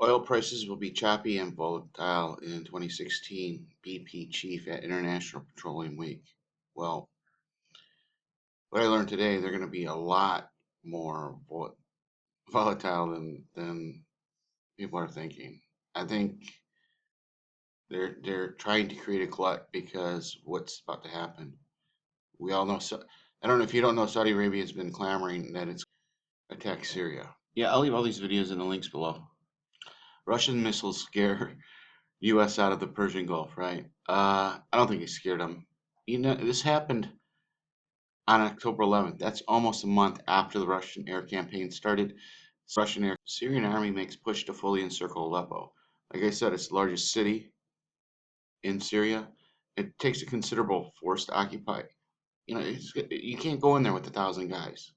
Oil prices will be choppy and volatile in 2016, BP chief at International Petroleum Week. Well, what I learned today, they're going to be a lot more volatile than people are thinking. I think they're trying to create a glut because what's about to happen. We all know. I don't know if you don't know. Saudi Arabia has been clamoring that it's attack Syria. Yeah, I'll leave all these videos in the links below. Russian missiles scare U.S. out of the Persian Gulf, right? I don't think it scared them. You know, this happened on October 11th. That's almost a month after the Russian air campaign started. Syrian army makes push to fully encircle Aleppo. Like I said, it's the largest city in Syria. It takes a considerable force to occupy. You know, you can't go in there with 1,000 guys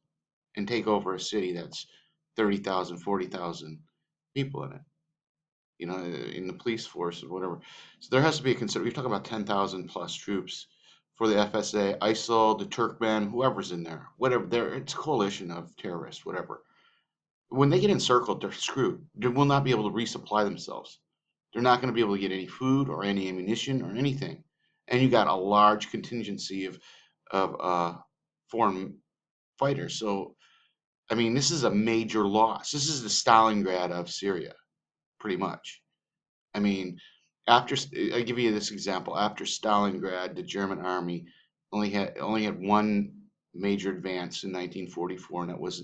and take over a city that's 30,000, 40,000 people in it. You know, in the police force or whatever. So there has to be you're talking about 10,000 plus troops for the FSA, ISIL, the Turkmen, whoever's in there, whatever. It's a coalition of terrorists, whatever. When they get encircled, they're screwed. They will not be able to resupply themselves. They're not going to be able to get any food or any ammunition or anything. And you got a large contingency of foreign fighters. So, I mean, this is a major loss. This is the Stalingrad of Syria, pretty much. I mean, I give you this example. After Stalingrad, the German army only had one major advance in 1944, and that was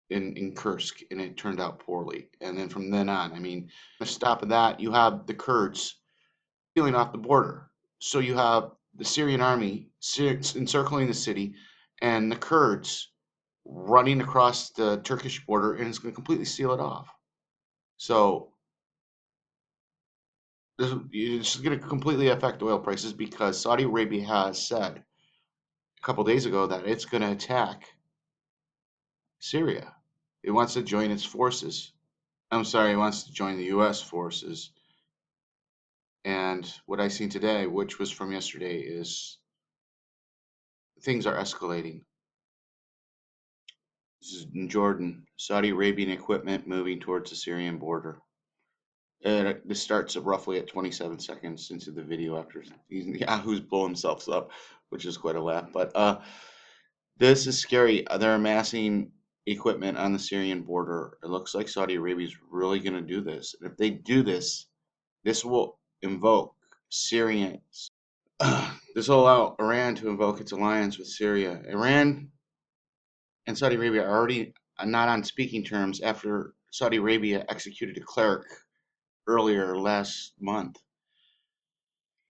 in Kursk, and it turned out poorly. And then from then on, I mean, on top of that, you have the Kurds peeling off the border. So you have the Syrian army encircling the city, and the Kurds running across the Turkish border, and it's going to completely seal it off. So it's going to completely affect oil prices because Saudi Arabia has said a couple days ago that it's going to attack Syria. It wants to join its forces. I'm sorry, it wants to join the U.S. forces. And what I seen today, which was from yesterday, is things are escalating. This is in Jordan. Saudi Arabian equipment moving towards the Syrian border. And this starts roughly at 27 seconds into the video after Yahoo's blow himself up, which is quite a laugh. But this is scary. They're amassing equipment on the Syrian border. It looks like Saudi Arabia is really going to do this. And if they do this, this will invoke Syrians. This will allow Iran to invoke its alliance with Syria. Iran and Saudi Arabia are already not on speaking terms after Saudi Arabia executed a cleric earlier last month,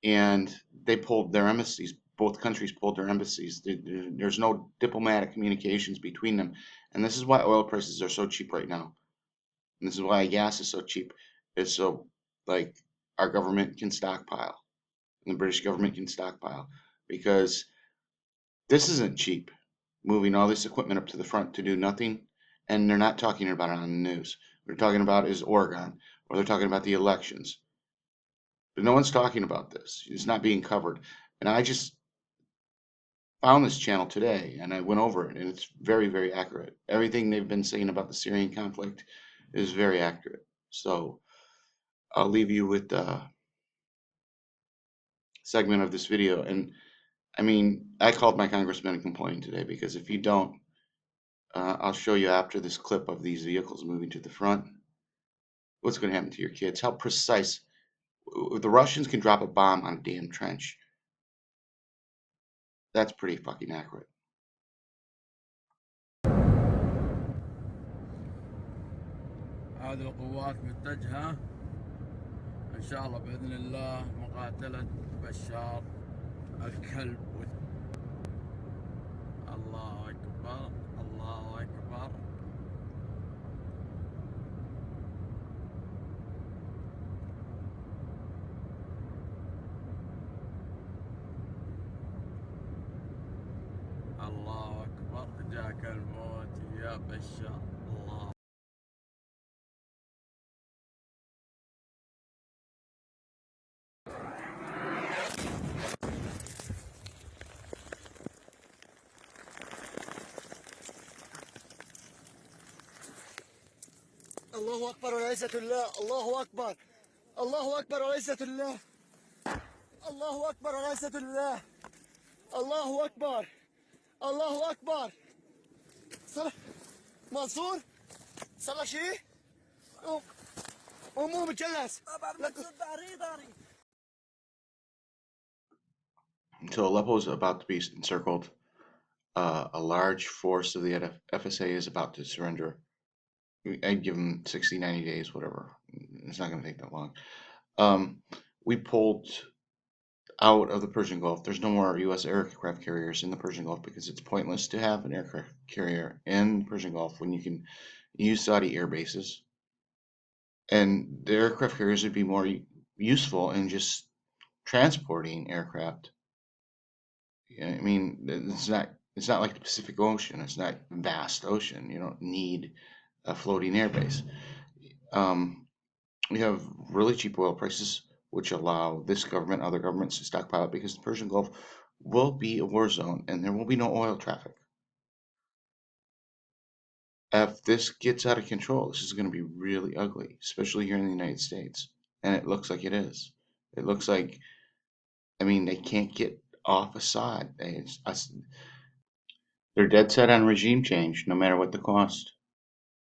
and they pulled their embassies. Both countries pulled their embassies. There's no diplomatic communications between them, and this is why oil prices are so cheap right now. And this is why gas is so cheap. It's so like our government can stockpile, and the British government can stockpile because this isn't cheap. Moving all this equipment up to the front to do nothing, and they're not talking about it on the news. What they're talking about is Oregon, or they're talking about the elections. But no one's talking about this. It's not being covered. And I just found this channel today and I went over it, and it's very, very accurate. Everything they've been saying about the Syrian conflict is very accurate. So I'll leave you with a segment of this video. And I mean, I called my congressman and complained today because if you don't, I'll show you after this clip of these vehicles moving to the front what's going to happen to your kids. How precise. The Russians can drop a bomb on a damn trench. That's pretty fucking accurate. هذه القوات متجهة إن شاء الله بإذن الله مقاتلة بشار الكلب. الله أكبر الله أكبر. الله أكبر. جاك الموت يا بشار. الله. الله أكبر والعزة لله الله أكبر الله أكبر والعزة لله الله أكبر والعزة لله الله أكبر الله أكبر صلاة منصور صلاة شيء قوموا متجلس So Aleppo is about to be encircled. A large force of the FSA is about to surrender. I'd give them 60, 90 days, whatever. It's not going to take that long. We pulled out of the Persian Gulf. There's no more U.S. aircraft carriers in the Persian Gulf because it's pointless to have an aircraft carrier in the Persian Gulf when you can use Saudi air bases. And the aircraft carriers would be more useful in just transporting aircraft. I mean, it's not like the Pacific Ocean. It's not vast ocean. You don't need a floating airbase. We have really cheap oil prices, which allow this government, other governments to stockpile it because the Persian Gulf will be a war zone and there will be no oil traffic. If this gets out of control, this is going to be really ugly, especially here in the United States. And it looks like it is. It looks like, I mean, they can't get off Assad. They're dead set on regime change, no matter what the cost.